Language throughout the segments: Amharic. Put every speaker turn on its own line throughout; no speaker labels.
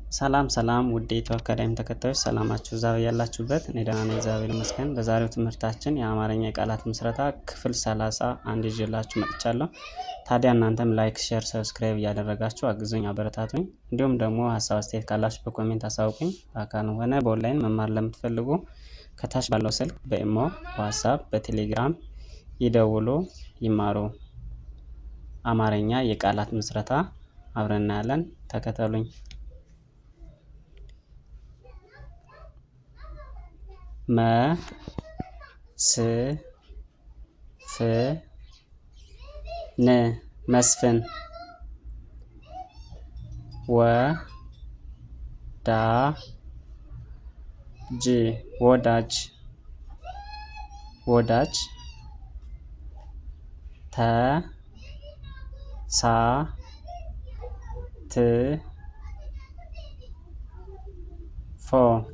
ሰላም ውድ የኢትዮ አካዳሚ ተከታዮች ሰላማችሁ ዛሬ ያላችሁበት እኔ ደህና ነኝ እግዚአብሔር ይመስገን። በዛሬው ትምህርታችን የአማርኛ የቃላት ምስረታ ክፍል 31 ይዤላችሁ መጥቻለሁ። ታዲያ እናንተም ላይክ፣ ሼር፣ ሰብስክራይብ እያደረጋችሁ አግዙኝ፣ አበረታቱኝ። እንዲሁም ደግሞ ሀሳብ አስተያየት ካላችሁ በኮሜንት አሳውቁኝ። በአካል ሆነ በኦንላይን መማር ለምትፈልጉ ከታች ባለው ስልክ በኢሞ፣ በዋትስአፕ፣ በቴሌግራም ይደውሉ፣ ይማሩ። አማርኛ የቃላት ምስረታ አብረን እናያለን። ተከተሉኝ። መስፍን ወዳጅ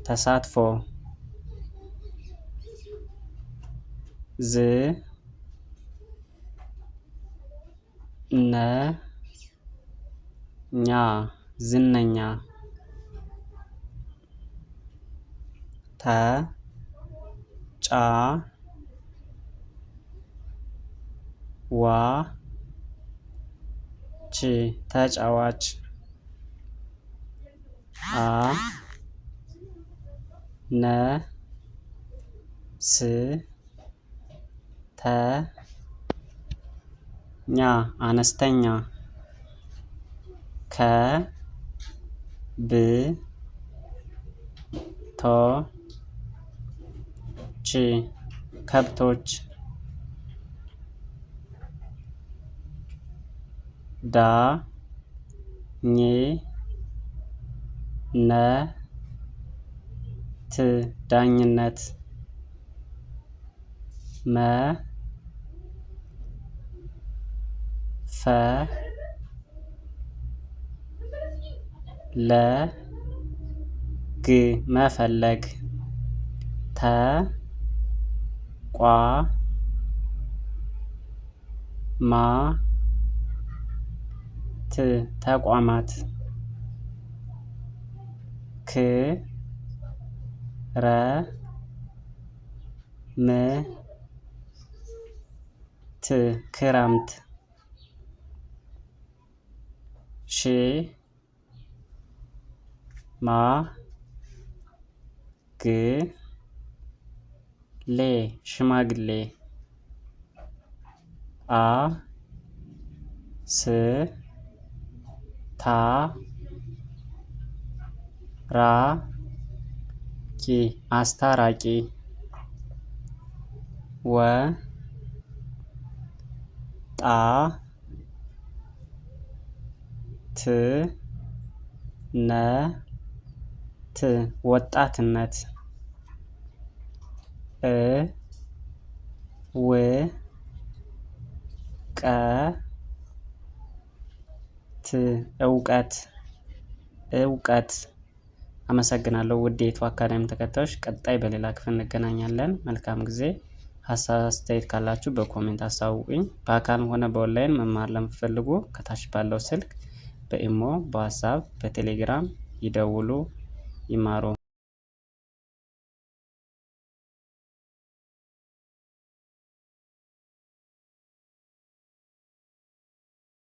ተሳትፎ ዝነኛ ተጫዋች አነስተኛ ከብቶች ዳኝነት መፈለግ ተቋማት ክረምት ሽማግሌ አስታራቂ ወጣትነት እውቀት። አመሰግናለሁ ውድ የኢትዮ አካዳሚ ተከታዮች። ቀጣይ በሌላ ክፍል እንገናኛለን። መልካም ጊዜ። ሀሳብ አስተያየት ካላችሁ በኮሜንት አሳውቁኝ። በአካልም ሆነ በኦንላይን መማር ለምትፈልጉ ከታች ባለው ስልክ በኢሞ፣ በዋትስአፕ፣ በቴሌግራም ይደውሉ፣ ይማሩ።